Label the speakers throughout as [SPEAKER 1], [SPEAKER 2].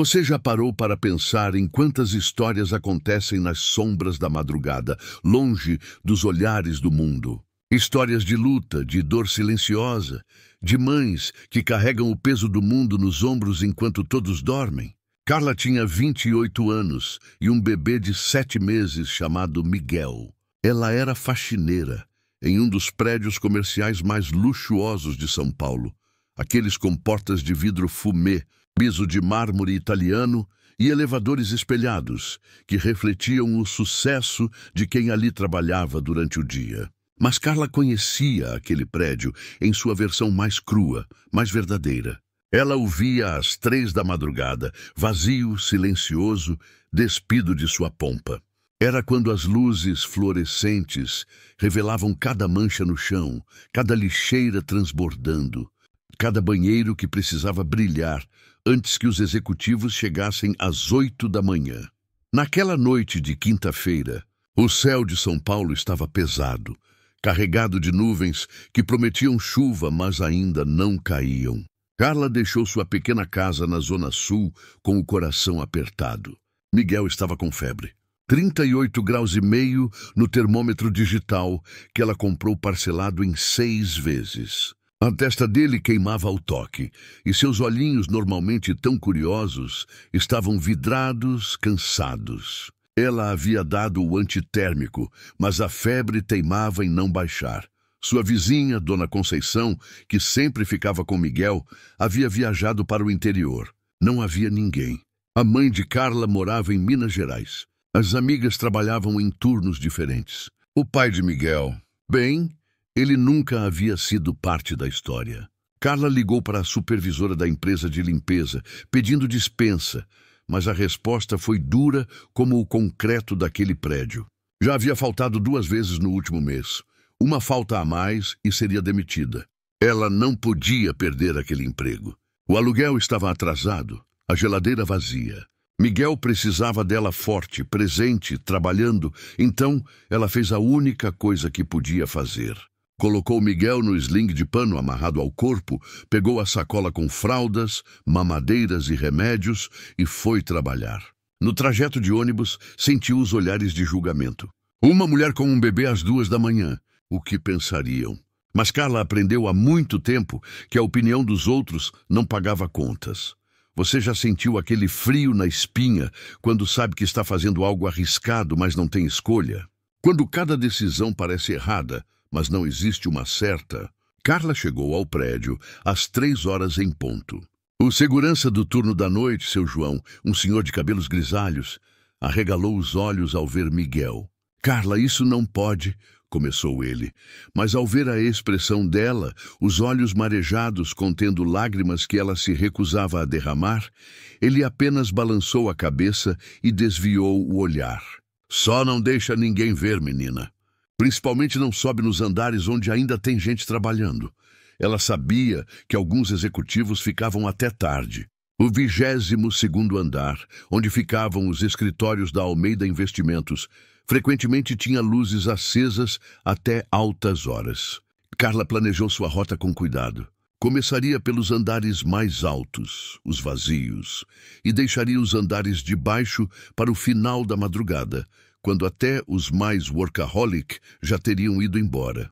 [SPEAKER 1] Você já parou para pensar em quantas histórias acontecem nas sombras da madrugada, longe dos olhares do mundo? Histórias de luta, de dor silenciosa, de mães que carregam o peso do mundo nos ombros enquanto todos dormem. Carla tinha 28 anos e um bebê de 7 meses chamado Miguel. Ela era faxineira em um dos prédios comerciais mais luxuosos de São Paulo, aqueles com portas de vidro fumê, piso de mármore italiano e elevadores espelhados, que refletiam o sucesso de quem ali trabalhava durante o dia. Mas Carla conhecia aquele prédio em sua versão mais crua, mais verdadeira. Ela o via às 3 da madrugada, vazio, silencioso, despido de sua pompa. Era quando as luzes fluorescentes revelavam cada mancha no chão, cada lixeira transbordando, cada banheiro que precisava brilhar antes que os executivos chegassem às 8 da manhã. Naquela noite de quinta-feira, o céu de São Paulo estava pesado, carregado de nuvens que prometiam chuva, mas ainda não caíam. Carla deixou sua pequena casa na Zona Sul com o coração apertado. Miguel estava com febre. 38,5 graus no termômetro digital que ela comprou parcelado em 6 vezes. A testa dele queimava ao toque, e seus olhinhos, normalmente tão curiosos, estavam vidrados, cansados. Ela havia dado o antitérmico, mas a febre teimava em não baixar. Sua vizinha, Dona Conceição, que sempre ficava com Miguel, havia viajado para o interior. Não havia ninguém. A mãe de Carla morava em Minas Gerais. As amigas trabalhavam em turnos diferentes. O pai de Miguel, bem, ele nunca havia sido parte da história. Carla ligou para a supervisora da empresa de limpeza, pedindo dispensa, mas a resposta foi dura como o concreto daquele prédio. Já havia faltado 2 vezes no último mês. Uma falta a mais e seria demitida. Ela não podia perder aquele emprego. O aluguel estava atrasado, a geladeira vazia. Miguel precisava dela forte, presente, trabalhando, então ela fez a única coisa que podia fazer. Colocou Miguel no sling de pano amarrado ao corpo, pegou a sacola com fraldas, mamadeiras e remédios e foi trabalhar. No trajeto de ônibus, sentiu os olhares de julgamento. Uma mulher com um bebê às 2 da manhã. O que pensariam? Mas Carla aprendeu há muito tempo que a opinião dos outros não pagava contas. Você já sentiu aquele frio na espinha quando sabe que está fazendo algo arriscado, mas não tem escolha? Quando cada decisão parece errada, mas não existe uma certa. Carla chegou ao prédio às 3 horas em ponto. O segurança do turno da noite, seu João, um senhor de cabelos grisalhos, arregalou os olhos ao ver Miguel. Carla, isso não pode, começou ele, mas ao ver a expressão dela, os olhos marejados contendo lágrimas que ela se recusava a derramar, ele apenas balançou a cabeça e desviou o olhar. Só não deixa ninguém ver, menina. Principalmente não sobe nos andares onde ainda tem gente trabalhando. Ela sabia que alguns executivos ficavam até tarde. O 22º andar, onde ficavam os escritórios da Almeida Investimentos, frequentemente tinha luzes acesas até altas horas. Carla planejou sua rota com cuidado. Começaria pelos andares mais altos, os vazios, e deixaria os andares de baixo para o final da madrugada, quando até os mais workaholic já teriam ido embora.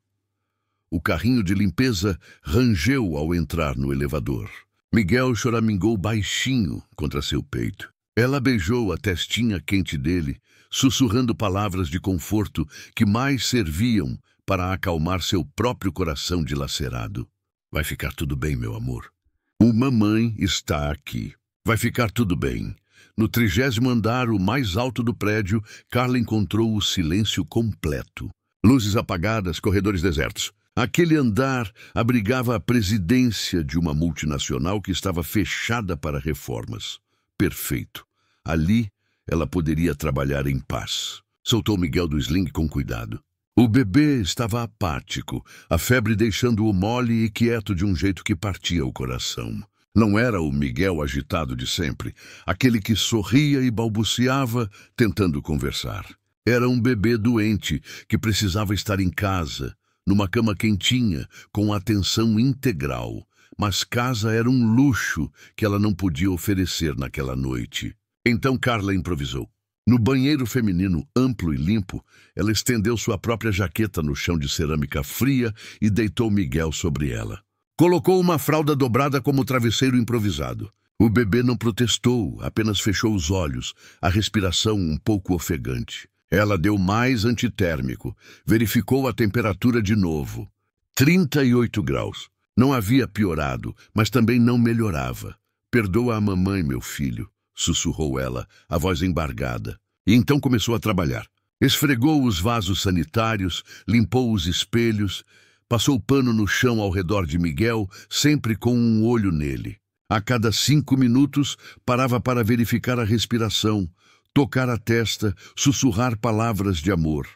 [SPEAKER 1] O carrinho de limpeza rangeu ao entrar no elevador. Miguel choramingou baixinho contra seu peito. Ela beijou a testinha quente dele, sussurrando palavras de conforto que mais serviam para acalmar seu próprio coração dilacerado. Vai ficar tudo bem, meu amor. Uma mãe está aqui. Vai ficar tudo bem. No 30º andar, o mais alto do prédio, Carla encontrou o silêncio completo. Luzes apagadas, corredores desertos. Aquele andar abrigava a presidência de uma multinacional que estava fechada para reformas. Perfeito. Ali, ela poderia trabalhar em paz. Soltou Miguel do sling com cuidado. O bebê estava apático, a febre deixando-o mole e quieto de um jeito que partia o coração. Não era o Miguel agitado de sempre, aquele que sorria e balbuciava, tentando conversar. Era um bebê doente que precisava estar em casa, numa cama quentinha, com atenção integral, mas casa era um luxo que ela não podia oferecer naquela noite. Então Carla improvisou. No banheiro feminino amplo e limpo, ela estendeu sua própria jaqueta no chão de cerâmica fria e deitou Miguel sobre ela. Colocou uma fralda dobrada como travesseiro improvisado. O bebê não protestou, apenas fechou os olhos, a respiração um pouco ofegante. Ela deu mais antitérmico, verificou a temperatura de novo. 38 graus. Não havia piorado, mas também não melhorava. Perdoa a mamãe, meu filho, sussurrou ela, a voz embargada. E então começou a trabalhar. Esfregou os vasos sanitários, limpou os espelhos, passou pano no chão ao redor de Miguel, sempre com um olho nele. A cada 5 minutos, parava para verificar a respiração, tocar a testa, sussurrar palavras de amor.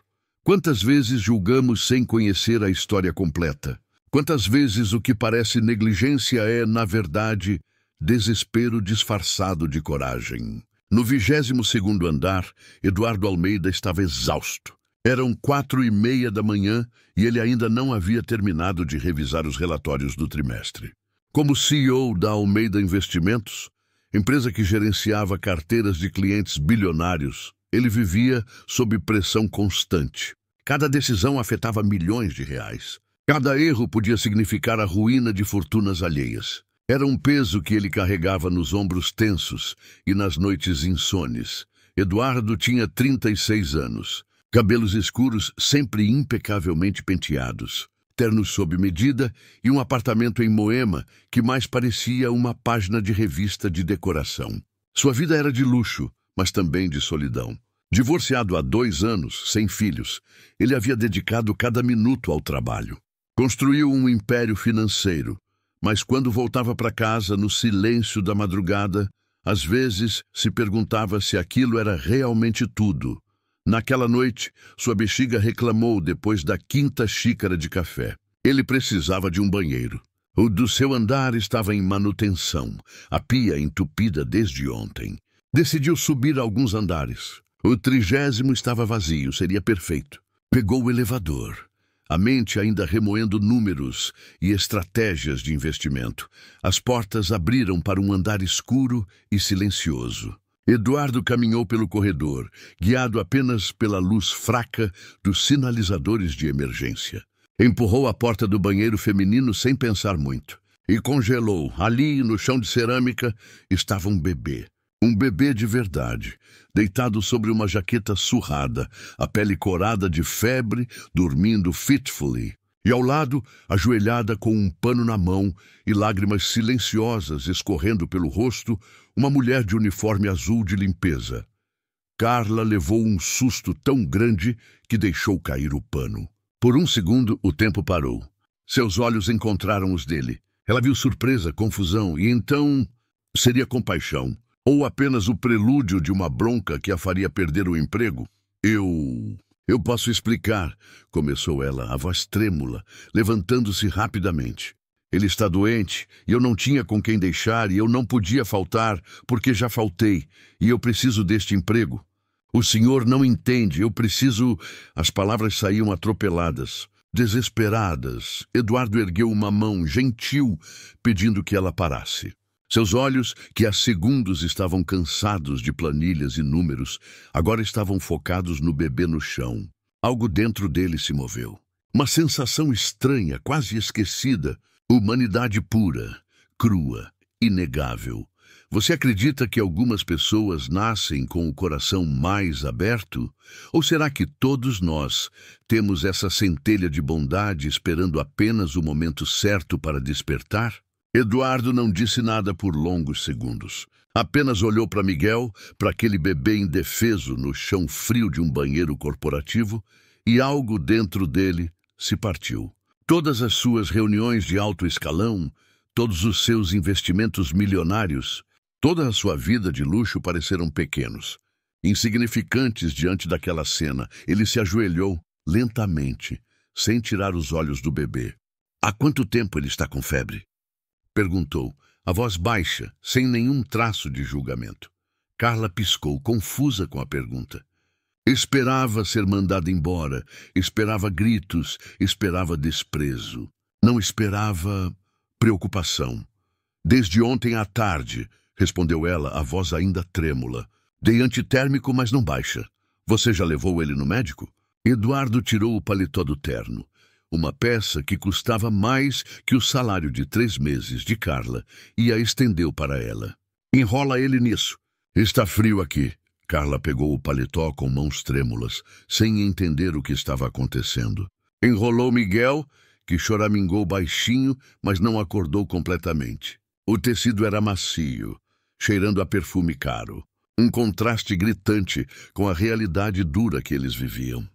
[SPEAKER 1] Quantas vezes julgamos sem conhecer a história completa? Quantas vezes o que parece negligência é, na verdade, desespero disfarçado de coragem? No 22º andar, Eduardo Almeida estava exausto. Eram 4:30 da manhã e ele ainda não havia terminado de revisar os relatórios do trimestre. Como CEO da Almeida Investimentos, empresa que gerenciava carteiras de clientes bilionários, ele vivia sob pressão constante. Cada decisão afetava milhões de reais. Cada erro podia significar a ruína de fortunas alheias. Era um peso que ele carregava nos ombros tensos e nas noites insones. Eduardo tinha 36 anos, cabelos escuros sempre impecavelmente penteados, terno sob medida e um apartamento em Moema que mais parecia uma página de revista de decoração. Sua vida era de luxo, mas também de solidão. Divorciado há 2 anos, sem filhos, ele havia dedicado cada minuto ao trabalho. Construiu um império financeiro, mas quando voltava para casa, no silêncio da madrugada, às vezes se perguntava se aquilo era realmente tudo. Naquela noite, sua bexiga reclamou depois da 5ª xícara de café. Ele precisava de um banheiro. O do seu andar estava em manutenção, a pia entupida desde ontem. Decidiu subir alguns andares. O 30º estava vazio, seria perfeito. Pegou o elevador, a mente ainda remoendo números e estratégias de investimento. As portas abriram para um andar escuro e silencioso. Eduardo caminhou pelo corredor, guiado apenas pela luz fraca dos sinalizadores de emergência. Empurrou a porta do banheiro feminino sem pensar muito. E congelou. Ali, no chão de cerâmica, estava um bebê. Um bebê de verdade, deitado sobre uma jaqueta surrada, a pele corada de febre, dormindo fitfully. E ao lado, ajoelhada com um pano na mão e lágrimas silenciosas escorrendo pelo rosto, uma mulher de uniforme azul de limpeza. Carla levou um susto tão grande que deixou cair o pano. Por um segundo, o tempo parou. Seus olhos encontraram os dele. Ela viu surpresa, confusão, e então seria compaixão. Ou apenas o prelúdio de uma bronca que a faria perder o emprego? Eu posso explicar, começou ela, a voz trêmula, levantando-se rapidamente. Ele está doente, e eu não tinha com quem deixar, e eu não podia faltar, porque já faltei, e eu preciso deste emprego. O senhor não entende, eu preciso... As palavras saíam atropeladas, desesperadas. Eduardo ergueu uma mão gentil, pedindo que ela parasse. Seus olhos, que há segundos estavam cansados de planilhas e números, agora estavam focados no bebê no chão. Algo dentro dele se moveu. Uma sensação estranha, quase esquecida. Humanidade pura, crua, inegável. Você acredita que algumas pessoas nascem com o coração mais aberto? Ou será que todos nós temos essa centelha de bondade esperando apenas o momento certo para despertar? Eduardo não disse nada por longos segundos. Apenas olhou para Miguel, para aquele bebê indefeso no chão frio de um banheiro corporativo, e algo dentro dele se partiu. Todas as suas reuniões de alto escalão, todos os seus investimentos milionários, toda a sua vida de luxo pareceram pequenos, insignificantes diante daquela cena. Ele se ajoelhou lentamente, sem tirar os olhos do bebê. Há quanto tempo ele está com febre? Perguntou, a voz baixa, sem nenhum traço de julgamento. Carla piscou, confusa com a pergunta. Esperava ser mandada embora, esperava gritos, esperava desprezo. Não esperava... preocupação. Desde ontem à tarde, respondeu ela, a voz ainda trêmula. Dei antitérmico, mas não baixa. Você já levou ele no médico? Eduardo tirou o paletó do terno. Uma peça que custava mais que o salário de 3 meses de Carla, e a estendeu para ela. Enrola ele nisso. Está frio aqui. Carla pegou o paletó com mãos trêmulas, sem entender o que estava acontecendo. Enrolou Miguel, que choramingou baixinho, mas não acordou completamente. O tecido era macio, cheirando a perfume caro. Um contraste gritante com a realidade dura que eles viviam.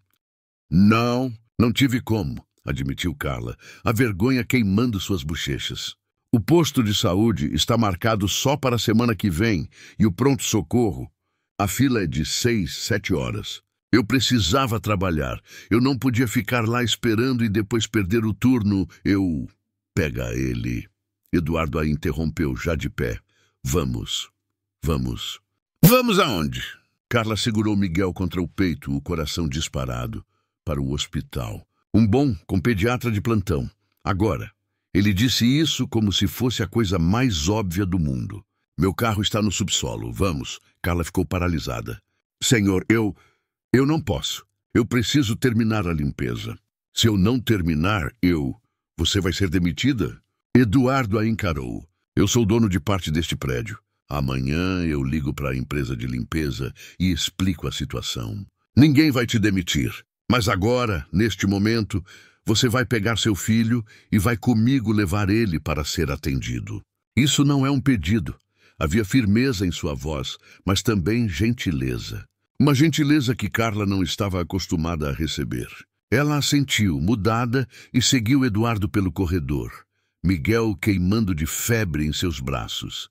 [SPEAKER 1] Não tive como, admitiu Carla, a vergonha queimando suas bochechas. O posto de saúde está marcado só para a semana que vem e o pronto-socorro. A fila é de 6, 7 horas. Eu precisava trabalhar. Eu não podia ficar lá esperando e depois perder o turno. Pega ele. Eduardo a interrompeu, já de pé. Vamos. Vamos aonde? Carla segurou Miguel contra o peito, o coração disparado. Para o hospital. Com pediatra de plantão. Agora. Ele disse isso como se fosse a coisa mais óbvia do mundo. Meu carro está no subsolo. Vamos. Carla ficou paralisada. Senhor, eu não posso. Eu preciso terminar a limpeza. Se eu não terminar, você vai ser demitida? Eduardo a encarou. Eu sou dono de parte deste prédio. Amanhã eu ligo para a empresa de limpeza e explico a situação. Ninguém vai te demitir. Mas agora, neste momento, você vai pegar seu filho e vai comigo levar ele para ser atendido. Isso não é um pedido. Havia firmeza em sua voz, mas também gentileza. Uma gentileza que Carla não estava acostumada a receber. Ela assentiu, mudada, e seguiu Eduardo pelo corredor. Miguel queimando de febre em seus braços.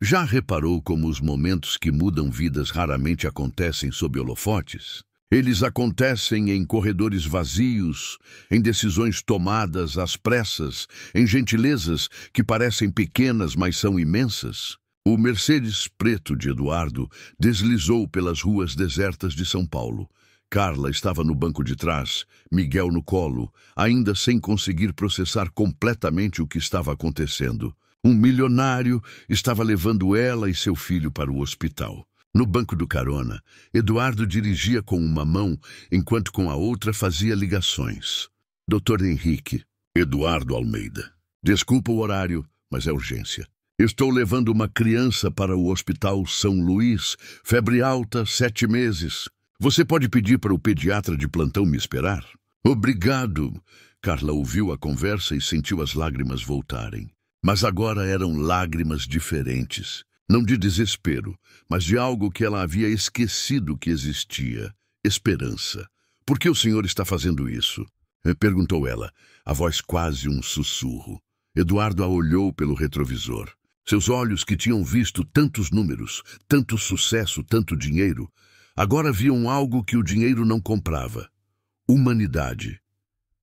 [SPEAKER 1] Já reparou como os momentos que mudam vidas raramente acontecem sob holofotes? Eles acontecem em corredores vazios, em decisões tomadas às pressas, em gentilezas que parecem pequenas, mas são imensas. O Mercedes preto de Eduardo deslizou pelas ruas desertas de São Paulo. Carla estava no banco de trás, Miguel no colo, ainda sem conseguir processar completamente o que estava acontecendo. Um milionário estava levando ela e seu filho para o hospital. No banco do carona, Eduardo dirigia com uma mão, enquanto com a outra fazia ligações. Dr. Henrique, Eduardo Almeida. Desculpa o horário, mas é urgência. Estou levando uma criança para o Hospital São Luís, febre alta, 7 meses. Você pode pedir para o pediatra de plantão me esperar? Obrigado. Carla ouviu a conversa e sentiu as lágrimas voltarem. Mas agora eram lágrimas diferentes. Não de desespero, mas de algo que ela havia esquecido que existia. Esperança. Por que o senhor está fazendo isso? Perguntou ela, a voz quase um sussurro. Eduardo a olhou pelo retrovisor. Seus olhos, que tinham visto tantos números, tanto sucesso, tanto dinheiro, agora viam algo que o dinheiro não comprava. Humanidade.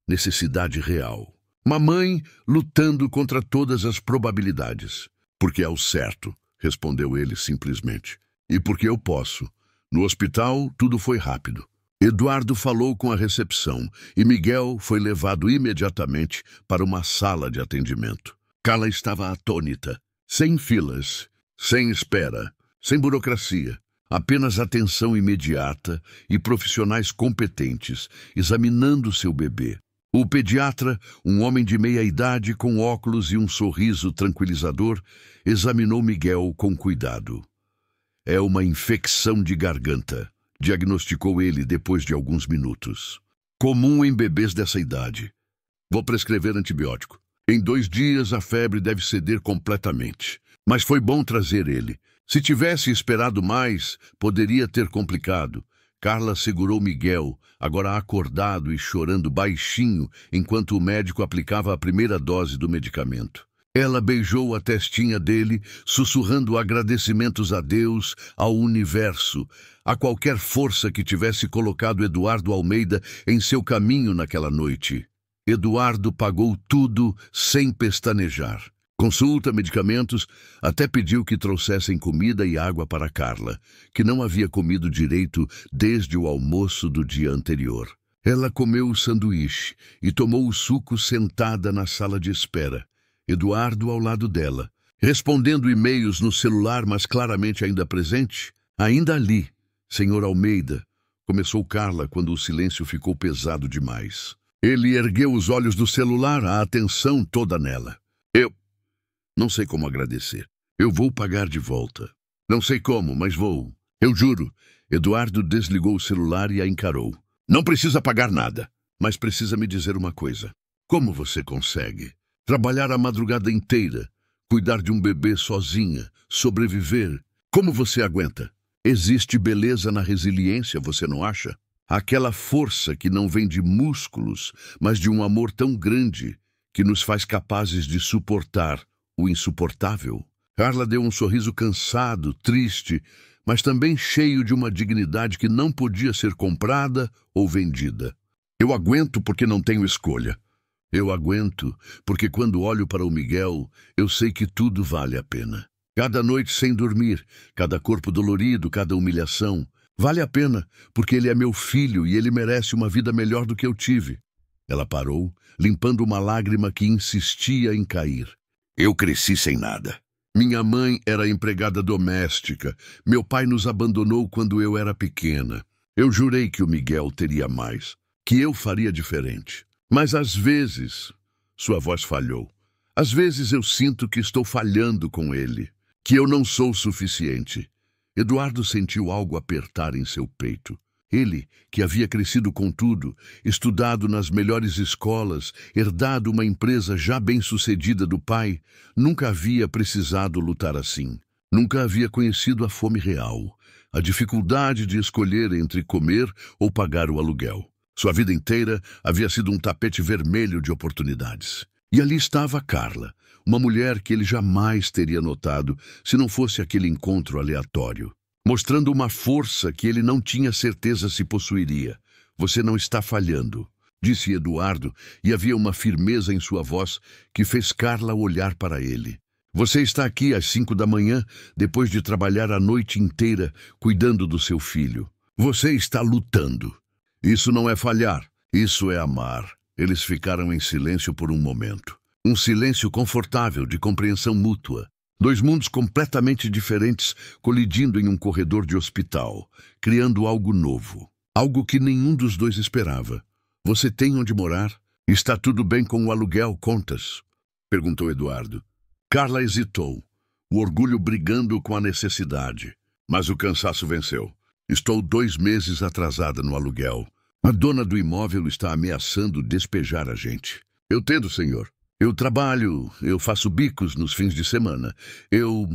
[SPEAKER 1] Necessidade real. Uma mãe lutando contra todas as probabilidades. Porque é o certo, respondeu ele simplesmente. E porque eu posso. No hospital, tudo foi rápido. Eduardo falou com a recepção e Miguel foi levado imediatamente para uma sala de atendimento. Carla estava atônita. Sem filas, sem espera, sem burocracia. Apenas atenção imediata e profissionais competentes, examinando seu bebê. O pediatra, um homem de meia-idade com óculos e um sorriso tranquilizador, examinou Miguel com cuidado. É uma infecção de garganta, diagnosticou ele depois de alguns minutos. Comum em bebês dessa idade. Vou prescrever antibiótico. Em 2 dias a febre deve ceder completamente. Mas foi bom trazer ele. Se tivesse esperado mais, poderia ter complicado. Carla segurou Miguel, agora acordado e chorando baixinho, enquanto o médico aplicava a primeira dose do medicamento. Ela beijou a testinha dele, sussurrando agradecimentos a Deus, ao universo, a qualquer força que tivesse colocado Eduardo Almeida em seu caminho naquela noite. Eduardo pagou tudo sem pestanejar. Consulta, medicamentos, até pediu que trouxessem comida e água para Carla, que não havia comido direito desde o almoço do dia anterior. Ela comeu o sanduíche e tomou o suco sentada na sala de espera. Eduardo ao lado dela, respondendo e-mails no celular, mas claramente ainda presente. Ainda ali, senhor Almeida, começou Carla quando o silêncio ficou pesado demais. Ele ergueu os olhos do celular, a atenção toda nela. Eu não sei como agradecer. Eu vou pagar de volta. Não sei como, mas vou. Eu juro. Eduardo desligou o celular e a encarou. Não precisa pagar nada, mas precisa me dizer uma coisa. Como você consegue? Trabalhar a madrugada inteira, cuidar de um bebê sozinha, sobreviver. Como você aguenta? Existe beleza na resiliência, você não acha? Aquela força que não vem de músculos, mas de um amor tão grande que nos faz capazes de suportar o insuportável. Carla deu um sorriso cansado, triste, mas também cheio de uma dignidade que não podia ser comprada ou vendida. Eu aguento porque não tenho escolha. Eu aguento porque quando olho para o Miguel, eu sei que tudo vale a pena. Cada noite sem dormir, cada corpo dolorido, cada humilhação, vale a pena porque ele é meu filho e ele merece uma vida melhor do que eu tive. Ela parou, limpando uma lágrima que insistia em cair. Eu cresci sem nada. Minha mãe era empregada doméstica. Meu pai nos abandonou quando eu era pequena. Eu jurei que o Miguel teria mais, que eu faria diferente. Mas às vezes, sua voz falhou. Às vezes eu sinto que estou falhando com ele, que eu não sou suficiente. Eduardo sentiu algo apertar em seu peito. Ele, que havia crescido com tudo, estudado nas melhores escolas, herdado uma empresa já bem-sucedida do pai, nunca havia precisado lutar assim. Nunca havia conhecido a fome real, a dificuldade de escolher entre comer ou pagar o aluguel. Sua vida inteira havia sido um tapete vermelho de oportunidades. E ali estava Carla, uma mulher que ele jamais teria notado se não fosse aquele encontro aleatório, mostrando uma força que ele não tinha certeza se possuiria. Você não está falhando, disse Eduardo, e havia uma firmeza em sua voz que fez Carla olhar para ele. Você está aqui às 5 da manhã, depois de trabalhar a noite inteira cuidando do seu filho. Você está lutando. Isso não é falhar, isso é amar. Eles ficaram em silêncio por um momento. Um silêncio confortável, de compreensão mútua. Dois mundos completamente diferentes colidindo em um corredor de hospital, criando algo novo. Algo que nenhum dos dois esperava. Você tem onde morar? Está tudo bem com o aluguel, contas? Perguntou Eduardo. Carla hesitou, o orgulho brigando com a necessidade. Mas o cansaço venceu. Estou 2 meses atrasada no aluguel. A dona do imóvel está ameaçando despejar a gente. Eu entendo, senhor. Eu trabalho, eu faço bicos nos fins de semana. Eu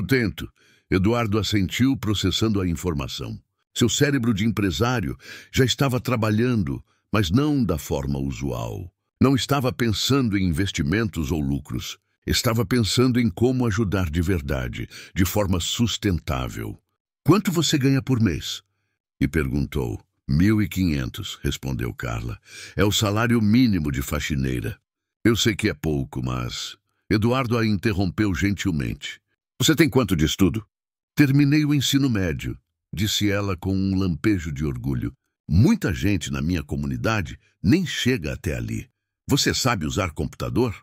[SPEAKER 1] tento. Eduardo assentiu, processando a informação. Seu cérebro de empresário já estava trabalhando, mas não da forma usual. Não estava pensando em investimentos ou lucros. Estava pensando em como ajudar de verdade, de forma sustentável. Quanto você ganha por mês? E perguntou. 1.500, respondeu Carla. É o salário mínimo de faxineira. Eu sei que é pouco, mas... Eduardo a interrompeu gentilmente. Você tem quanto de estudo? Terminei o ensino médio, disse ela com um lampejo de orgulho. Muita gente na minha comunidade nem chega até ali. Você sabe usar computador?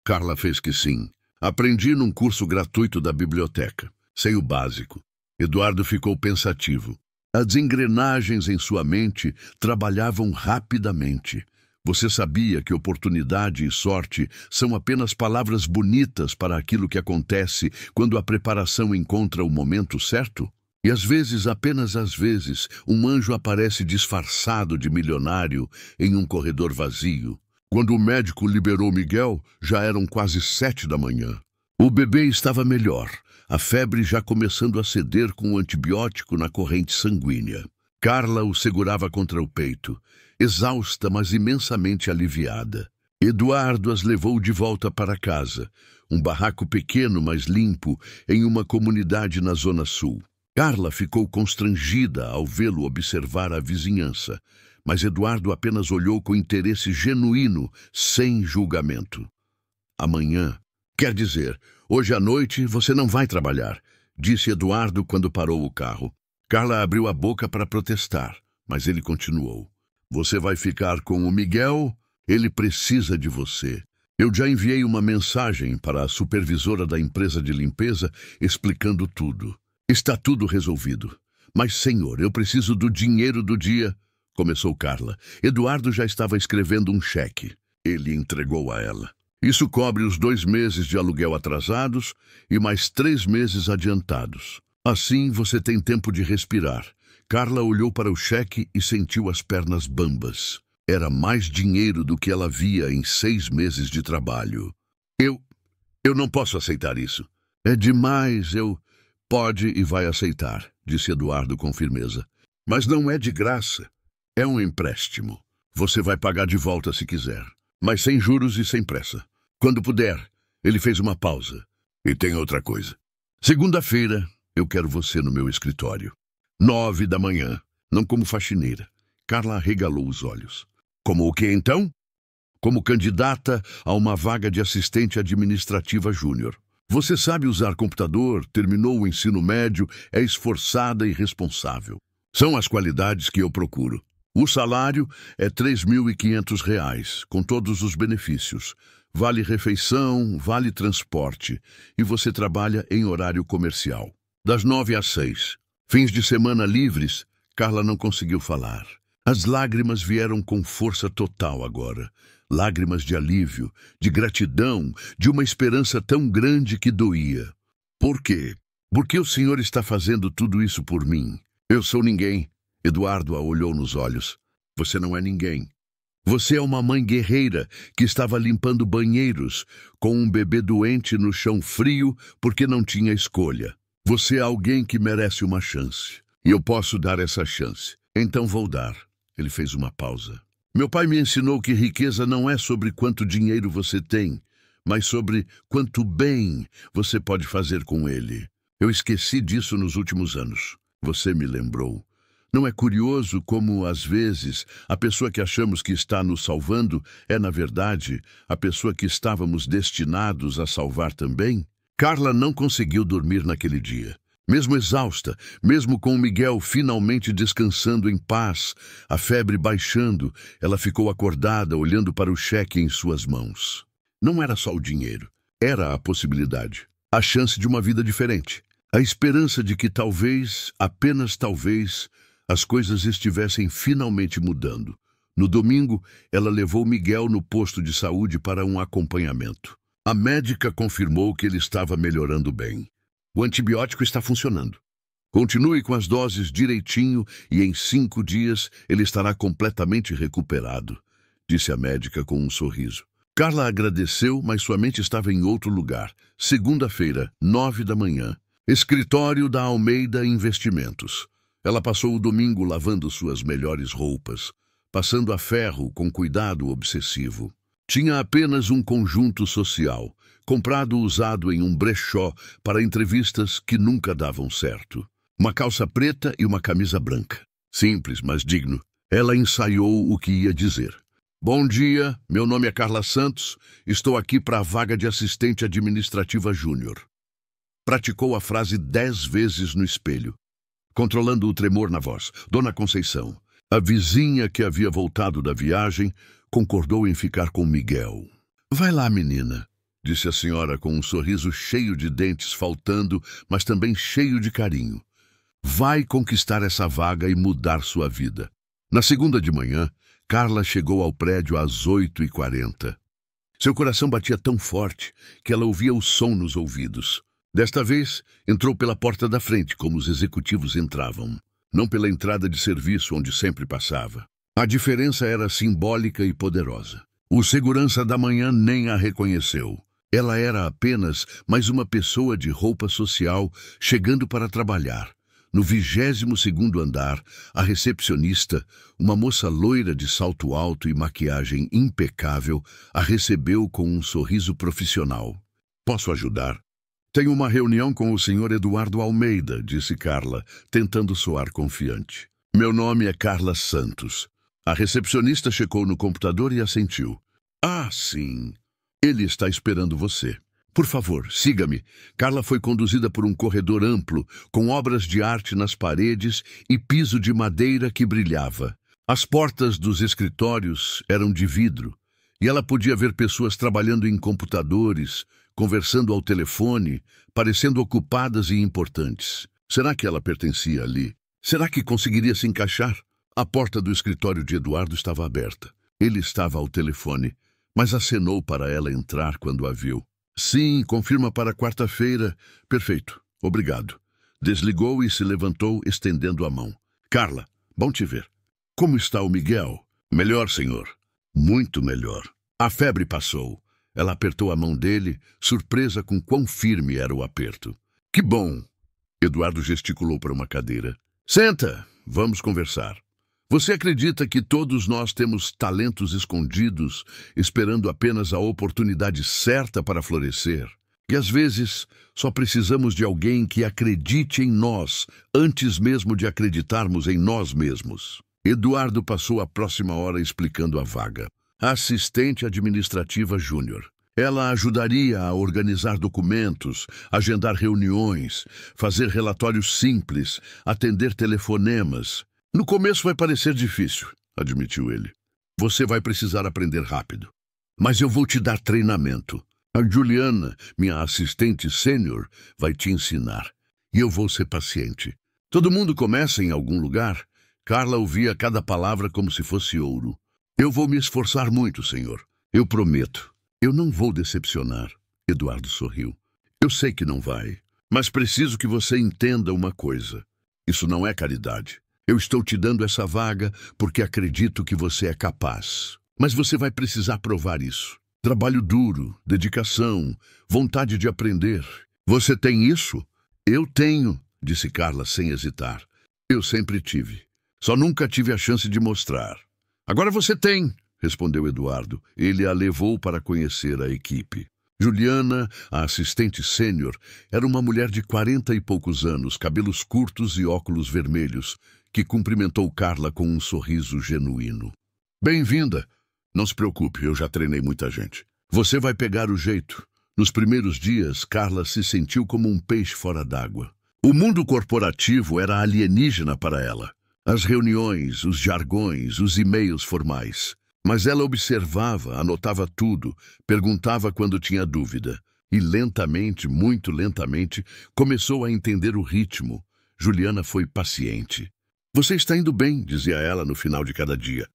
[SPEAKER 1] Carla fez que sim. Aprendi num curso gratuito da biblioteca. Sei o básico. Eduardo ficou pensativo. As engrenagens em sua mente trabalhavam rapidamente. Você sabia que oportunidade e sorte são apenas palavras bonitas para aquilo que acontece quando a preparação encontra o momento certo? E às vezes, apenas às vezes, um anjo aparece disfarçado de milionário em um corredor vazio. Quando o médico liberou Miguel, já eram quase 7 da manhã. O bebê estava melhor, a febre já começando a ceder com o antibiótico na corrente sanguínea. Carla o segurava contra o peito, exausta, mas imensamente aliviada. Eduardo as levou de volta para casa, um barraco pequeno, mas limpo, em uma comunidade na Zona Sul. Carla ficou constrangida ao vê-lo observar a vizinhança, mas Eduardo apenas olhou com interesse genuíno, sem julgamento. Amanhã, quer dizer, hoje à noite você não vai trabalhar, disse Eduardo quando parou o carro. Carla abriu a boca para protestar, mas ele continuou. Você vai ficar com o Miguel? Ele precisa de você. Eu já enviei uma mensagem para a supervisora da empresa de limpeza explicando tudo. Está tudo resolvido. Mas, senhor, eu preciso do dinheiro do dia, começou Carla. Eduardo já estava escrevendo um cheque. Ele entregou a ela. Isso cobre os 2 meses de aluguel atrasados e mais 3 meses adiantados. Assim você tem tempo de respirar. Carla olhou para o cheque e sentiu as pernas bambas. Era mais dinheiro do que ela via em 6 meses de trabalho. Eu não posso aceitar isso. É demais, Pode e vai aceitar, disse Eduardo com firmeza. Mas não é de graça. É um empréstimo. Você vai pagar de volta se quiser, mas sem juros e sem pressa. Quando puder. Ele fez uma pausa. E tem outra coisa. Segunda-feira, eu quero você no meu escritório. 9 da manhã, não como faxineira. Carla arregalou os olhos. Como o quê, então? Como candidata a uma vaga de assistente administrativa júnior. Você sabe usar computador, terminou o ensino médio, é esforçada e responsável. São as qualidades que eu procuro. O salário é R$ 3.500, com todos os benefícios. Vale refeição, vale transporte. E você trabalha em horário comercial. Das 9 às 6. Fins de semana livres, Carla não conseguiu falar. As lágrimas vieram com força total agora. Lágrimas de alívio, de gratidão, de uma esperança tão grande que doía. Por quê? Por que o senhor está fazendo tudo isso por mim? Eu sou ninguém. Eduardo a olhou nos olhos. Você não é ninguém. Você é uma mãe guerreira que estava limpando banheiros com um bebê doente no chão frio porque não tinha escolha. Você é alguém que merece uma chance. E eu posso dar essa chance. Então vou dar. Ele fez uma pausa. Meu pai me ensinou que riqueza não é sobre quanto dinheiro você tem, mas sobre quanto bem você pode fazer com ele. Eu esqueci disso nos últimos anos. Você me lembrou. Não é curioso como, às vezes, a pessoa que achamos que está nos salvando é, na verdade, a pessoa que estávamos destinados a salvar também? Carla não conseguiu dormir naquele dia. Mesmo exausta, mesmo com Miguel finalmente descansando em paz, a febre baixando, ela ficou acordada olhando para o cheque em suas mãos. Não era só o dinheiro, era a possibilidade, a chance de uma vida diferente, a esperança de que talvez, apenas talvez, as coisas estivessem finalmente mudando. No domingo, ela levou Miguel no posto de saúde para um acompanhamento. A médica confirmou que ele estava melhorando bem. O antibiótico está funcionando. Continue com as doses direitinho e em 5 dias ele estará completamente recuperado, disse a médica com um sorriso. Carla agradeceu, mas sua mente estava em outro lugar. Segunda-feira, 9 da manhã. Escritório da Almeida Investimentos. Ela passou o domingo lavando suas melhores roupas, passando a ferro com cuidado obsessivo. Tinha apenas um conjunto social, comprado usado em um brechó para entrevistas que nunca davam certo. Uma calça preta e uma camisa branca. Simples, mas digno. Ela ensaiou o que ia dizer. Bom dia, meu nome é Carla Santos, estou aqui para a vaga de assistente administrativa júnior. Praticou a frase 10 vezes no espelho, controlando o tremor na voz. Dona Conceição, a vizinha que havia voltado da viagem, concordou em ficar com Miguel. Vai lá, menina, disse a senhora com um sorriso cheio de dentes faltando, mas também cheio de carinho. Vai conquistar essa vaga e mudar sua vida. Na segunda de manhã, Carla chegou ao prédio às 8h40. Seu coração batia tão forte que ela ouvia o som nos ouvidos. Desta vez, entrou pela porta da frente, como os executivos entravam, não pela entrada de serviço onde sempre passava. A diferença era simbólica e poderosa. O segurança da manhã nem a reconheceu. Ela era apenas mais uma pessoa de roupa social chegando para trabalhar. No 22º andar, a recepcionista, uma moça loira de salto alto e maquiagem impecável, a recebeu com um sorriso profissional. Posso ajudar? Tenho uma reunião com o senhor Eduardo Almeida, disse Carla, tentando soar confiante. Meu nome é Carla Santos. A recepcionista checou no computador e assentiu. Ah, sim. Ele está esperando você. Por favor, siga-me. Carla foi conduzida por um corredor amplo, com obras de arte nas paredes e piso de madeira que brilhava. As portas dos escritórios eram de vidro, E ela podia ver pessoas trabalhando em computadores, conversando ao telefone, parecendo ocupadas e importantes. Será que ela pertencia ali? Será que conseguiria se encaixar? A porta do escritório de Eduardo estava aberta. Ele estava ao telefone, mas acenou para ela entrar quando a viu. Sim, confirma para quarta-feira. Perfeito, obrigado. Desligou e se levantou, estendendo a mão. Carla, bom te ver. Como está o Miguel? Melhor, senhor. Muito melhor. A febre passou. Ela apertou a mão dele, surpresa com quão firme era o aperto. Que bom! Eduardo gesticulou para uma cadeira. Senta, vamos conversar. Você acredita que todos nós temos talentos escondidos, esperando apenas a oportunidade certa para florescer? E às vezes só precisamos de alguém que acredite em nós, antes mesmo de acreditarmos em nós mesmos. Eduardo passou a próxima hora explicando a vaga. Assistente administrativa júnior. Ela ajudaria a organizar documentos, agendar reuniões, fazer relatórios simples, atender telefonemas. No começo vai parecer difícil, admitiu ele. Você vai precisar aprender rápido. Mas eu vou te dar treinamento. A Juliana, minha assistente sênior, vai te ensinar. E eu vou ser paciente. Todo mundo começa em algum lugar. Carla ouvia cada palavra como se fosse ouro. Eu vou me esforçar muito, senhor. Eu prometo. Eu não vou decepcionar. Eduardo sorriu. Eu sei que não vai, mas preciso que você entenda uma coisa. Isso não é caridade. Eu estou te dando essa vaga porque acredito que você é capaz. Mas você vai precisar provar isso. Trabalho duro, dedicação, vontade de aprender. Você tem isso? Eu tenho, disse Carla sem hesitar. Eu sempre tive. Só nunca tive a chance de mostrar. Agora você tem, respondeu Eduardo. Ele a levou para conhecer a equipe. Juliana, a assistente sênior, era uma mulher de 40 e poucos anos, cabelos curtos e óculos vermelhos, que cumprimentou Carla com um sorriso genuíno. Bem-vinda. Não se preocupe, eu já treinei muita gente. Você vai pegar o jeito. Nos primeiros dias, Carla se sentiu como um peixe fora d'água. O mundo corporativo era alienígena para ela. As reuniões, os jargões, os e-mails formais. Mas ela observava, anotava tudo, perguntava quando tinha dúvida. E lentamente, muito lentamente, começou a entender o ritmo. Juliana foi paciente. Você está indo bem, dizia ela no final de cada dia.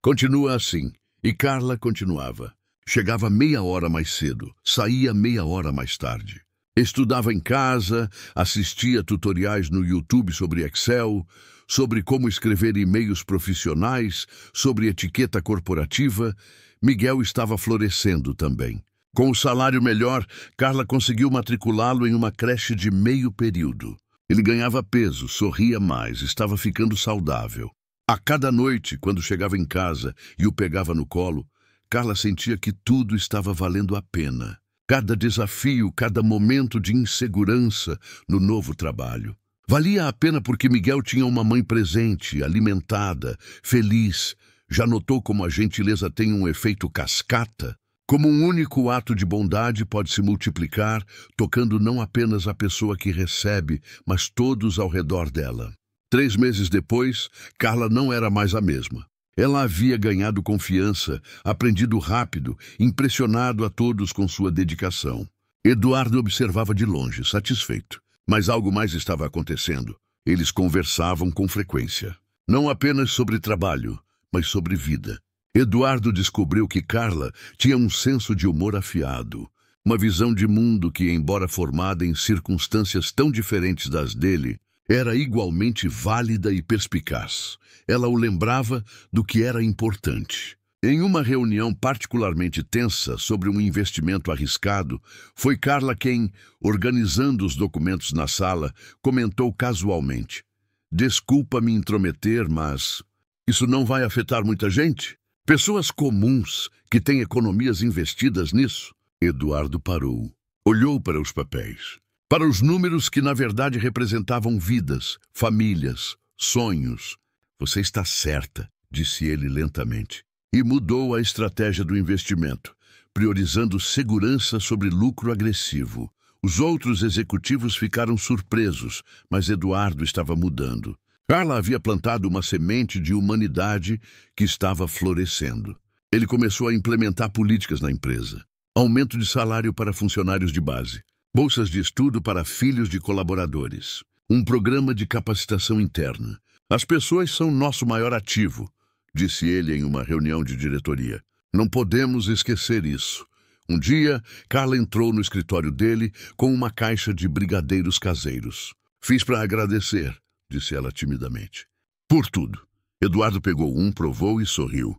[SPEAKER 1] Continua assim. E Carla continuava. Chegava meia hora mais cedo, saía meia hora mais tarde. Estudava em casa, assistia tutoriais no YouTube sobre Excel, sobre como escrever e-mails profissionais, sobre etiqueta corporativa. Miguel estava florescendo também. Com o salário melhor, Carla conseguiu matriculá-lo em uma creche de meio período. Ele ganhava peso, sorria mais, estava ficando saudável. A cada noite, quando chegava em casa e o pegava no colo, Carla sentia que tudo estava valendo a pena. Cada desafio, cada momento de insegurança no novo trabalho. Valia a pena porque Miguel tinha uma mãe presente, alimentada, feliz. Já notou como a gentileza tem um efeito cascata? Como um único ato de bondade pode se multiplicar, tocando não apenas a pessoa que recebe, mas todos ao redor dela. 3 meses depois, Carla não era mais a mesma. Ela havia ganhado confiança, aprendido rápido, impressionado a todos com sua dedicação. Eduardo observava de longe, satisfeito. Mas algo mais estava acontecendo. Eles conversavam com frequência. Não apenas sobre trabalho, mas sobre vida. Eduardo descobriu que Carla tinha um senso de humor afiado. Uma visão de mundo que, embora formada em circunstâncias tão diferentes das dele, era igualmente válida e perspicaz. Ela o lembrava do que era importante. Em uma reunião particularmente tensa sobre um investimento arriscado, foi Carla quem, organizando os documentos na sala, comentou casualmente: "Desculpa me intrometer, mas isso não vai afetar muita gente? Pessoas comuns que têm economias investidas nisso?" Eduardo parou. Olhou para os papéis. Para os números que, na verdade, representavam vidas, famílias, sonhos. "Você está certa", disse ele lentamente. E mudou a estratégia do investimento, priorizando segurança sobre lucro agressivo. Os outros executivos ficaram surpresos, mas Eduardo estava mudando. Carla havia plantado uma semente de humanidade que estava florescendo. Ele começou a implementar políticas na empresa. Aumento de salário para funcionários de base. Bolsas de estudo para filhos de colaboradores. Um programa de capacitação interna. As pessoas são nosso maior ativo, disse ele em uma reunião de diretoria. Não podemos esquecer isso. Um dia, Carla entrou no escritório dele com uma caixa de brigadeiros caseiros. Fiz para agradecer, disse ela timidamente. Por tudo. Eduardo pegou um, provou e sorriu.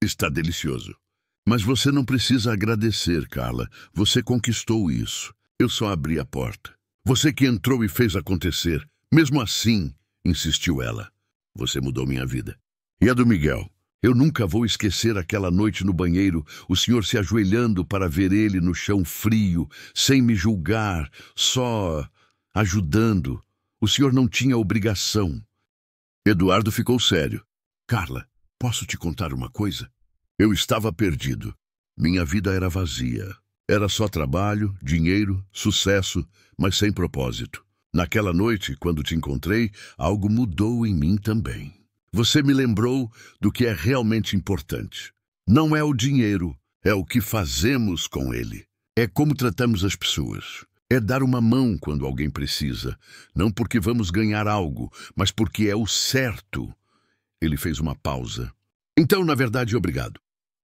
[SPEAKER 1] Está delicioso. Mas você não precisa agradecer, Carla. Você conquistou isso. Eu só abri a porta. Você que entrou e fez acontecer. Mesmo assim, insistiu ela. Você mudou minha vida. E a do Miguel? Eu nunca vou esquecer aquela noite no banheiro, o senhor se ajoelhando para ver ele no chão frio, sem me julgar, só ajudando. O senhor não tinha obrigação. Eduardo ficou sério. Carla, posso te contar uma coisa? Eu estava perdido. Minha vida era vazia. Era só trabalho, dinheiro, sucesso, mas sem propósito. Naquela noite, quando te encontrei, algo mudou em mim também. Você me lembrou do que é realmente importante. Não é o dinheiro, é o que fazemos com ele. É como tratamos as pessoas. É dar uma mão quando alguém precisa. Não porque vamos ganhar algo, mas porque é o certo. Ele fez uma pausa. Então, na verdade, obrigado.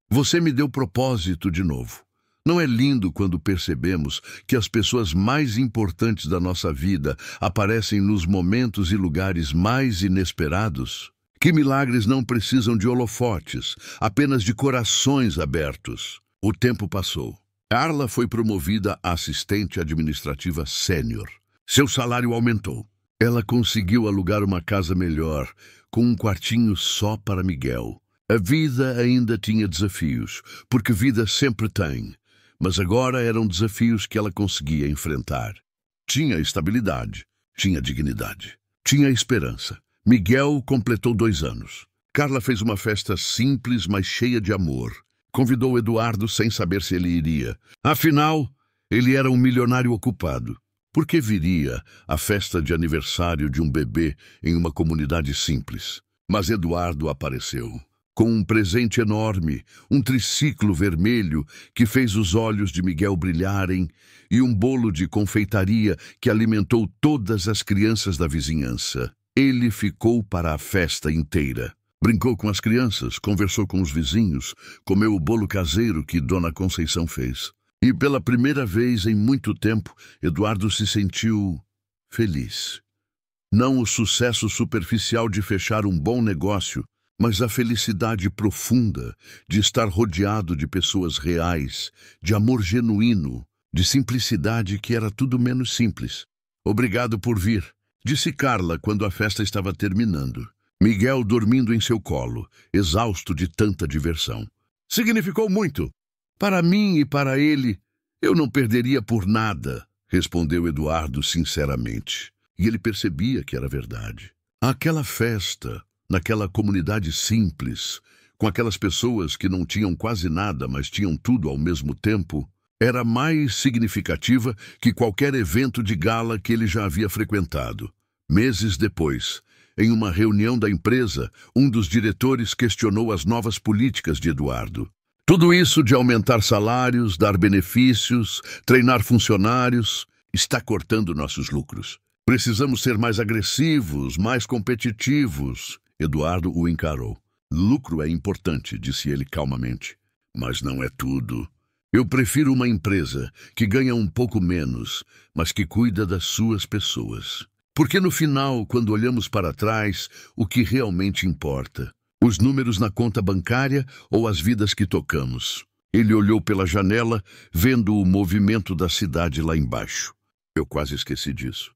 [SPEAKER 1] Você me deu propósito de novo. Não é lindo quando percebemos que as pessoas mais importantes da nossa vida aparecem nos momentos e lugares mais inesperados? Que milagres não precisam de holofotes, apenas de corações abertos. O tempo passou. Carla foi promovida a assistente administrativa sênior. Seu salário aumentou. Ela conseguiu alugar uma casa melhor, com um quartinho só para Miguel. A vida ainda tinha desafios, porque vida sempre tem. Mas agora eram desafios que ela conseguia enfrentar. Tinha estabilidade, tinha dignidade, tinha esperança. Miguel completou 2 anos. Carla fez uma festa simples, mas cheia de amor. Convidou Eduardo sem saber se ele iria. Afinal, ele era um milionário ocupado. Por que viria à festa de aniversário de um bebê em uma comunidade simples? Mas Eduardo apareceu. Com um presente enorme, um triciclo vermelho que fez os olhos de Miguel brilharem e um bolo de confeitaria que alimentou todas as crianças da vizinhança. Ele ficou para a festa inteira. Brincou com as crianças, conversou com os vizinhos, comeu o bolo caseiro que Dona Conceição fez. E pela primeira vez em muito tempo, Eduardo se sentiu feliz. Não o sucesso superficial de fechar um bom negócio, mas a felicidade profunda de estar rodeado de pessoas reais, de amor genuíno, de simplicidade que era tudo menos simples. Obrigado por vir, disse Carla quando a festa estava terminando. Miguel dormindo em seu colo, exausto de tanta diversão. Significou muito. Para mim e para ele, eu não perderia por nada, respondeu Eduardo sinceramente. E ele percebia que era verdade. Aquela festa, naquela comunidade simples, com aquelas pessoas que não tinham quase nada, mas tinham tudo ao mesmo tempo, era mais significativa que qualquer evento de gala que ele já havia frequentado. Meses depois, em uma reunião da empresa, um dos diretores questionou as novas políticas de Eduardo. Tudo isso de aumentar salários, dar benefícios, treinar funcionários, está cortando nossos lucros. Precisamos ser mais agressivos, mais competitivos. Eduardo o encarou. Lucro é importante, disse ele calmamente. Mas não é tudo. Eu prefiro uma empresa que ganha um pouco menos, mas que cuida das suas pessoas. Porque no final, quando olhamos para trás, o que realmente importa? Os números na conta bancária ou as vidas que tocamos? Ele olhou pela janela, vendo o movimento da cidade lá embaixo. Eu quase esqueci disso.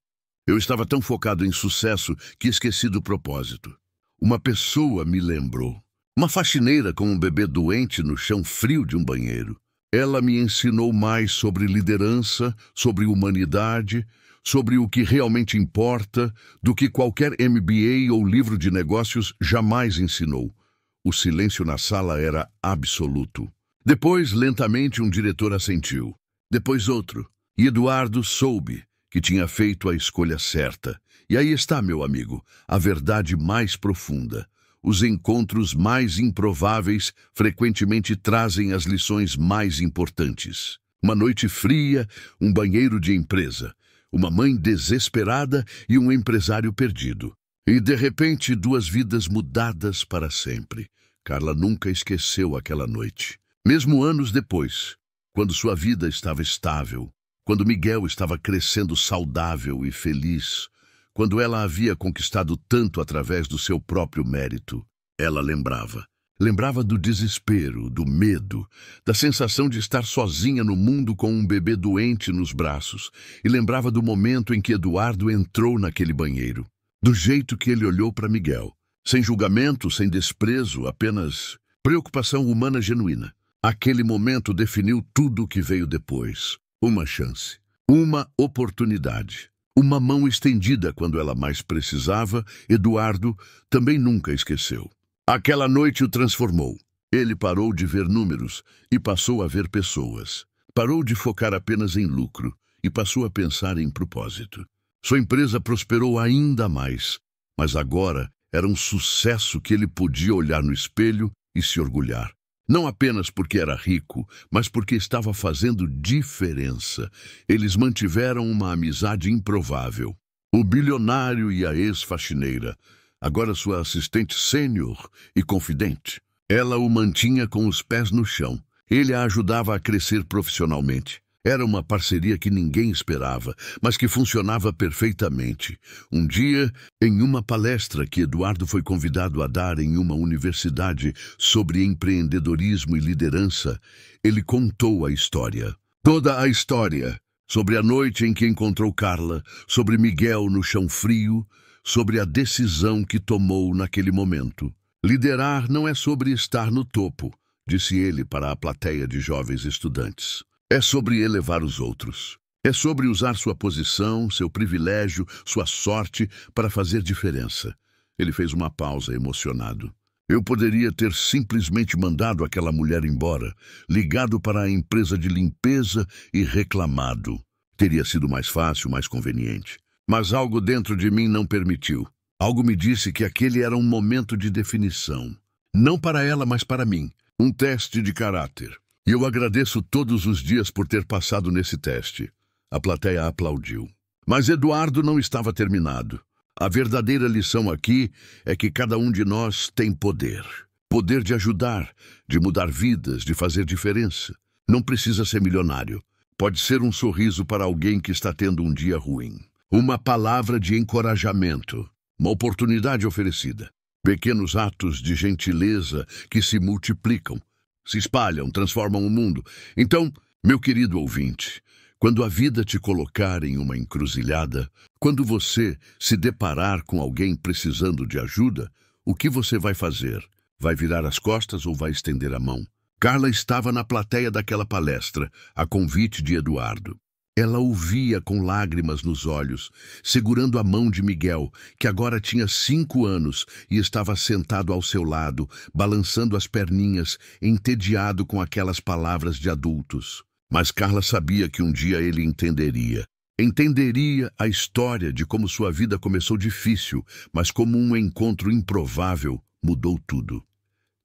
[SPEAKER 1] Eu estava tão focado em sucesso que esqueci do propósito. Uma pessoa me lembrou. Uma faxineira com um bebê doente no chão frio de um banheiro. Ela me ensinou mais sobre liderança, sobre humanidade, sobre o que realmente importa, do que qualquer MBA ou livro de negócios jamais ensinou. O silêncio na sala era absoluto. Depois, lentamente, um diretor assentiu. Depois outro. E Eduardo soube que tinha feito a escolha certa. E aí está, meu amigo, a verdade mais profunda. Os encontros mais improváveis frequentemente trazem as lições mais importantes. Uma noite fria, um banheiro de empresa, uma mãe desesperada e um empresário perdido. E, de repente, duas vidas mudadas para sempre. Carla nunca esqueceu aquela noite. Mesmo anos depois, quando sua vida estava estável, quando Miguel estava crescendo saudável e feliz, quando ela havia conquistado tanto através do seu próprio mérito, ela lembrava. Lembrava do desespero, do medo, da sensação de estar sozinha no mundo com um bebê doente nos braços, e lembrava do momento em que Eduardo entrou naquele banheiro, do jeito que ele olhou para Miguel, sem julgamento, sem desprezo, apenas preocupação humana genuína. Aquele momento definiu tudo o que veio depois. Uma chance, uma oportunidade, uma mão estendida quando ela mais precisava. Eduardo também nunca esqueceu. Aquela noite o transformou. Ele parou de ver números e passou a ver pessoas. Parou de focar apenas em lucro e passou a pensar em propósito. Sua empresa prosperou ainda mais, mas agora era um sucesso que ele podia olhar no espelho e se orgulhar. Não apenas porque era rico, mas porque estava fazendo diferença. Eles mantiveram uma amizade improvável. O bilionário e a ex-faxineira, agora sua assistente sênior e confidente. Ela o mantinha com os pés no chão. Ele a ajudava a crescer profissionalmente. Era uma parceria que ninguém esperava, mas que funcionava perfeitamente. Um dia, em uma palestra que Eduardo foi convidado a dar em uma universidade sobre empreendedorismo e liderança, ele contou a história. Toda a história. Sobre a noite em que encontrou Carla, sobre Miguel no chão frio, sobre a decisão que tomou naquele momento. Liderar não é sobre estar no topo, disse ele para a plateia de jovens estudantes. É sobre elevar os outros. É sobre usar sua posição, seu privilégio, sua sorte para fazer diferença. Ele fez uma pausa emocionado. Eu poderia ter simplesmente mandado aquela mulher embora, ligado para a empresa de limpeza e reclamado. Teria sido mais fácil, mais conveniente. Mas algo dentro de mim não permitiu. Algo me disse que aquele era um momento de definição. Não para ela, mas para mim. Um teste de caráter. E eu agradeço todos os dias por ter passado nesse teste. A plateia aplaudiu. Mas Eduardo não estava terminado. A verdadeira lição aqui é que cada um de nós tem poder. Poder de ajudar, de mudar vidas, de fazer diferença. Não precisa ser milionário. Pode ser um sorriso para alguém que está tendo um dia ruim. Uma palavra de encorajamento. Uma oportunidade oferecida. Pequenos atos de gentileza que se multiplicam. Se espalham, transformam o mundo. Então, meu querido ouvinte, quando a vida te colocar em uma encruzilhada, quando você se deparar com alguém precisando de ajuda, o que você vai fazer? Vai virar as costas ou vai estender a mão? Carla estava na plateia daquela palestra, a convite de Eduardo. Ela o via com lágrimas nos olhos, segurando a mão de Miguel, que agora tinha 5 anos e estava sentado ao seu lado, balançando as perninhas, entediado com aquelas palavras de adultos. Mas Carla sabia que um dia ele entenderia. Entenderia a história de como sua vida começou difícil, mas como um encontro improvável mudou tudo.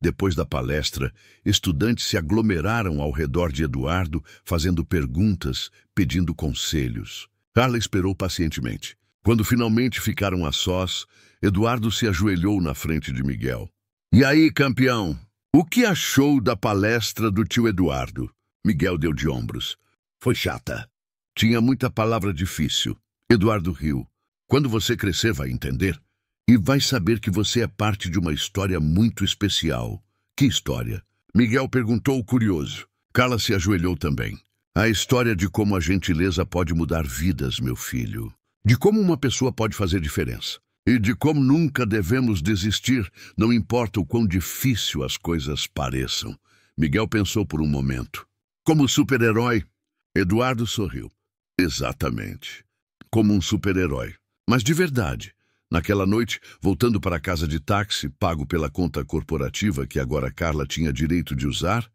[SPEAKER 1] Depois da palestra, estudantes se aglomeraram ao redor de Eduardo, fazendo perguntas, pedindo conselhos. Carla esperou pacientemente. Quando finalmente ficaram a sós, Eduardo se ajoelhou na frente de Miguel. "E aí, campeão, o que achou da palestra do tio Eduardo?" Miguel deu de ombros. "Foi chata. Tinha muita palavra difícil." Eduardo riu. "Quando você crescer, vai entender. E vai saber que você é parte de uma história muito especial." "Que história?" Miguel perguntou curioso. Carla se ajoelhou também. "A história de como a gentileza pode mudar vidas, meu filho. De como uma pessoa pode fazer diferença. E de como nunca devemos desistir, não importa o quão difícil as coisas pareçam." Miguel pensou por um momento. "Como super-herói?" Eduardo sorriu. "Exatamente. Como um super-herói. Mas de verdade." Naquela noite, voltando para a casa de táxi, pago pela conta corporativa que agora Carla tinha direito de usar,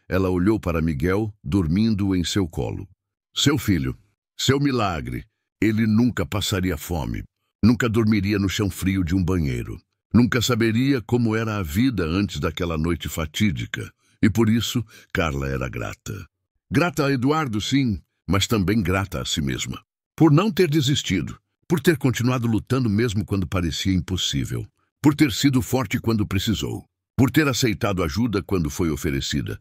[SPEAKER 1] ela olhou para Miguel, dormindo em seu colo. Seu filho, seu milagre. Ele nunca passaria fome, nunca dormiria no chão frio de um banheiro. Nunca saberia como era a vida antes daquela noite fatídica, e por isso Carla era grata. Grata a Eduardo, sim, mas também grata a si mesma. Por não ter desistido, por ter continuado lutando mesmo quando parecia impossível, por ter sido forte quando precisou, por ter aceitado ajuda quando foi oferecida.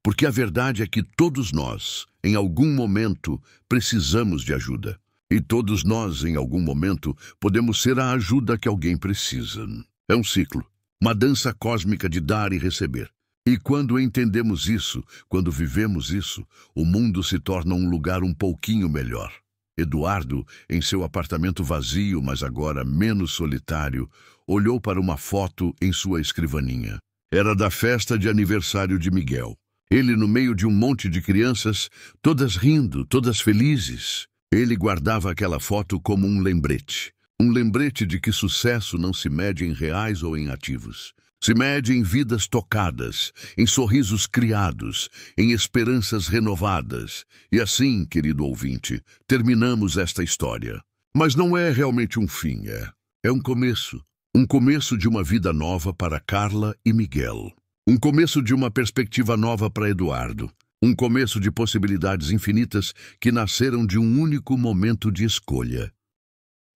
[SPEAKER 1] Porque a verdade é que todos nós, em algum momento, precisamos de ajuda. E todos nós, em algum momento, podemos ser a ajuda que alguém precisa. É um ciclo, uma dança cósmica de dar e receber. E quando entendemos isso, quando vivemos isso, o mundo se torna um lugar um pouquinho melhor. Eduardo, em seu apartamento vazio, mas agora menos solitário, olhou para uma foto em sua escrivaninha. Era da festa de aniversário de Miguel. Ele no meio de um monte de crianças, todas rindo, todas felizes. Ele guardava aquela foto como um lembrete. Um lembrete de que sucesso não se mede em reais ou em ativos. Se mede em vidas tocadas, em sorrisos criados, em esperanças renovadas. E assim, querido ouvinte, terminamos esta história. Mas não é realmente um fim, é um começo. Um começo de uma vida nova para Carla e Miguel. Um começo de uma perspectiva nova para Eduardo. Um começo de possibilidades infinitas que nasceram de um único momento de escolha.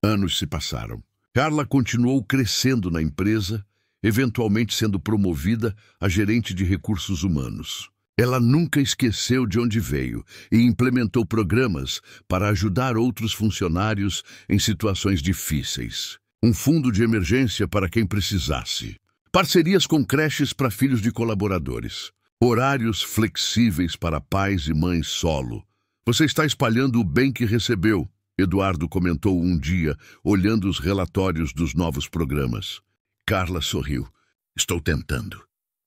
[SPEAKER 1] Anos se passaram. Carla continuou crescendo na empresa, eventualmente sendo promovida a gerente de recursos humanos. Ela nunca esqueceu de onde veio e implementou programas para ajudar outros funcionários em situações difíceis. Um fundo de emergência para quem precisasse. Parcerias com creches para filhos de colaboradores. Horários flexíveis para pais e mães solo. Você está espalhando o bem que recebeu, Eduardo comentou um dia, olhando os relatórios dos novos programas. Carla sorriu. Estou tentando.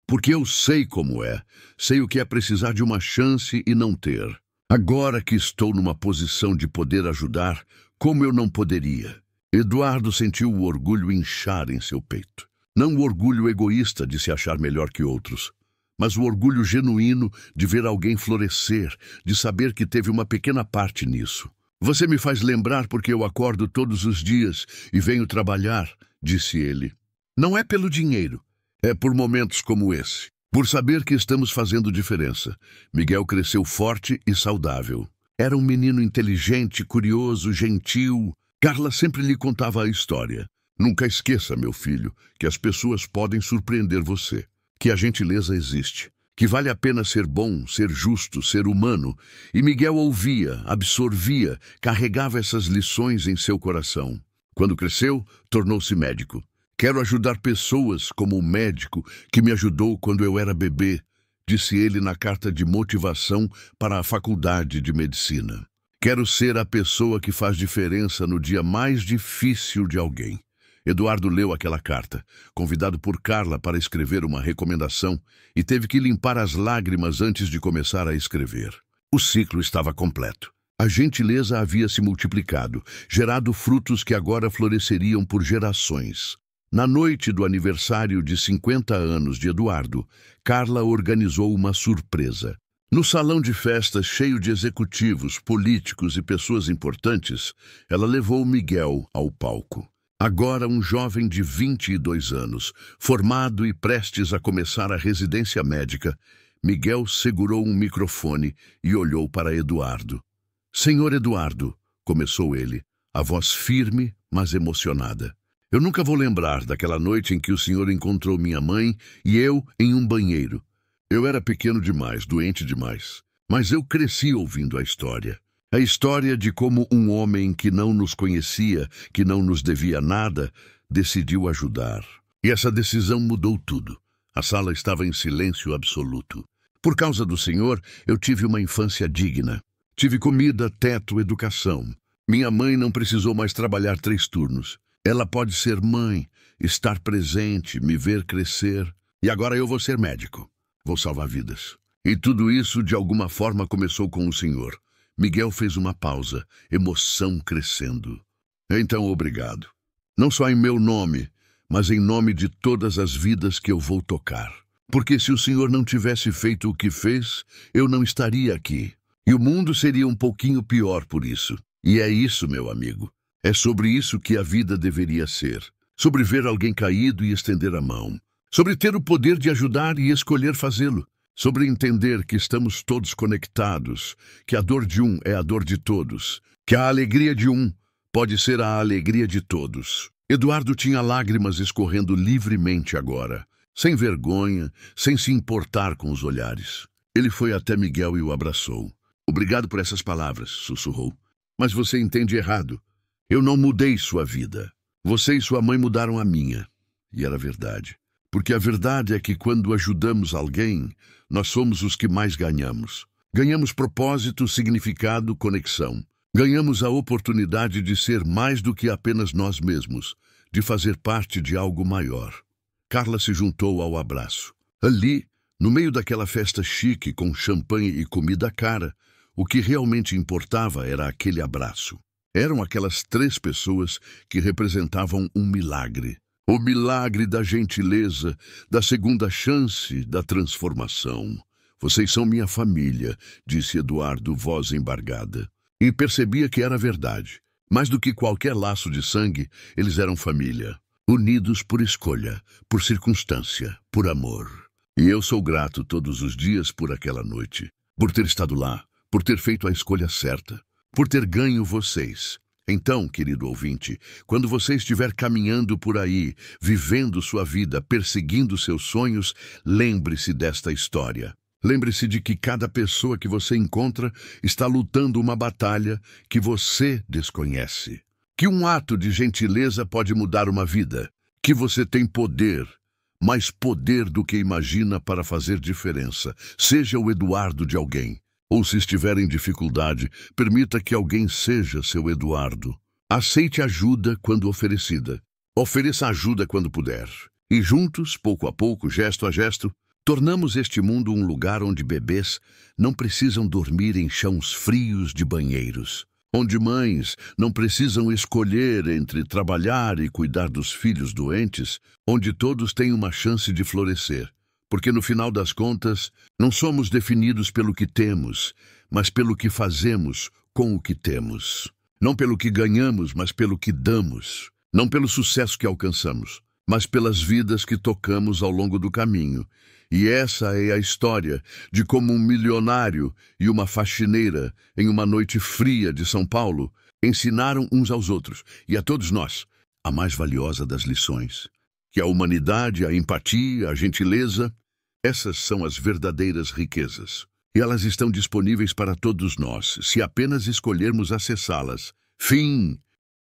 [SPEAKER 1] Porque eu sei como é. Sei o que é precisar de uma chance e não ter. Agora que estou numa posição de poder ajudar, como eu não poderia? Eduardo sentiu o orgulho inchar em seu peito. Não o orgulho egoísta de se achar melhor que outros, mas o orgulho genuíno de ver alguém florescer, de saber que teve uma pequena parte nisso. Você me faz lembrar porque eu acordo todos os dias e venho trabalhar, disse ele. Não é pelo dinheiro, é por momentos como esse. Por saber que estamos fazendo diferença. Miguel cresceu forte e saudável. Era um menino inteligente, curioso, gentil. Carla sempre lhe contava a história. Nunca esqueça, meu filho, que as pessoas podem surpreender você, que a gentileza existe, que vale a pena ser bom, ser justo, ser humano. E Miguel ouvia, absorvia, carregava essas lições em seu coração. Quando cresceu, tornou-se médico. Quero ajudar pessoas como o médico que me ajudou quando eu era bebê, disse ele na carta de motivação para a faculdade de medicina. Quero ser a pessoa que faz diferença no dia mais difícil de alguém. Eduardo leu aquela carta, convidado por Carla para escrever uma recomendação, e teve que limpar as lágrimas antes de começar a escrever. O ciclo estava completo. A gentileza havia se multiplicado, gerado frutos que agora floresceriam por gerações. Na noite do aniversário de 50 anos de Eduardo, Carla organizou uma surpresa. No salão de festas cheio de executivos, políticos e pessoas importantes, ela levou Miguel ao palco. Agora um jovem de 22 anos, formado e prestes a começar a residência médica, Miguel segurou um microfone e olhou para Eduardo. Senhor Eduardo, começou ele, a voz firme, mas emocionada. Eu nunca vou lembrar daquela noite em que o senhor encontrou minha mãe e eu em um banheiro. Eu era pequeno demais, doente demais, mas eu cresci ouvindo a história. A história de como um homem que não nos conhecia, que não nos devia nada, decidiu ajudar. E essa decisão mudou tudo. A sala estava em silêncio absoluto. Por causa do senhor, eu tive uma infância digna. Tive comida, teto, educação. Minha mãe não precisou mais trabalhar 3 turnos. Ela pode ser mãe, estar presente, me ver crescer. E agora eu vou ser médico. Vou salvar vidas. E tudo isso, de alguma forma, começou com o senhor. Miguel fez uma pausa, emoção crescendo. Então, obrigado. Não só em meu nome, mas em nome de todas as vidas que eu vou tocar. Porque se o senhor não tivesse feito o que fez, eu não estaria aqui. E o mundo seria um pouquinho pior por isso. E é isso, meu amigo. É sobre isso que a vida deveria ser. sobre ver alguém caído e estender a mão, sobre ter o poder de ajudar e escolher fazê-lo, sobre entender que estamos todos conectados, que a dor de um é a dor de todos, que a alegria de um pode ser a alegria de todos. Eduardo tinha lágrimas escorrendo livremente agora, sem vergonha, sem se importar com os olhares. Ele foi até Miguel e o abraçou. "Obrigado por essas palavras", sussurrou. "Mas você entende errado. Eu não mudei sua vida. Você e sua mãe mudaram a minha." E era verdade. Porque a verdade é que quando ajudamos alguém, nós somos os que mais ganhamos. Ganhamos propósito, significado, conexão. Ganhamos a oportunidade de ser mais do que apenas nós mesmos, de fazer parte de algo maior. Carla se juntou ao abraço. Ali, no meio daquela festa chique com champanhe e comida cara, o que realmente importava era aquele abraço. Eram aquelas 3 pessoas que representavam um milagre. O milagre da gentileza, da segunda chance, da transformação. "Vocês são minha família", disse Eduardo, voz embargada. E percebia que era verdade. Mais do que qualquer laço de sangue, eles eram família. Unidos por escolha, por circunstância, por amor. E eu sou grato todos os dias por aquela noite. Por ter estado lá, por ter feito a escolha certa, por ter ganho vocês. Então, querido ouvinte, quando você estiver caminhando por aí, vivendo sua vida, perseguindo seus sonhos, lembre-se desta história. Lembre-se de que cada pessoa que você encontra está lutando uma batalha que você desconhece. Que um ato de gentileza pode mudar uma vida. Que você tem poder, mais poder do que imagina para fazer diferença. Seja o Eduardo de alguém. Ou se estiver em dificuldade, permita que alguém seja seu Eduardo. Aceite ajuda quando oferecida. Ofereça ajuda quando puder. E juntos, pouco a pouco, gesto a gesto, tornamos este mundo um lugar onde bebês não precisam dormir em chãos frios de banheiros. Onde mães não precisam escolher entre trabalhar e cuidar dos filhos doentes. Onde todos têm uma chance de florescer. Porque no final das contas, não somos definidos pelo que temos, mas pelo que fazemos com o que temos. Não pelo que ganhamos, mas pelo que damos. Não pelo sucesso que alcançamos, mas pelas vidas que tocamos ao longo do caminho. E essa é a história de como um milionário e uma faxineira, em uma noite fria de São Paulo, ensinaram uns aos outros, e a todos nós, a mais valiosa das lições. Que a humanidade, a empatia, a gentileza, essas são as verdadeiras riquezas. E elas estão disponíveis para todos nós, se apenas escolhermos acessá-las. Fim.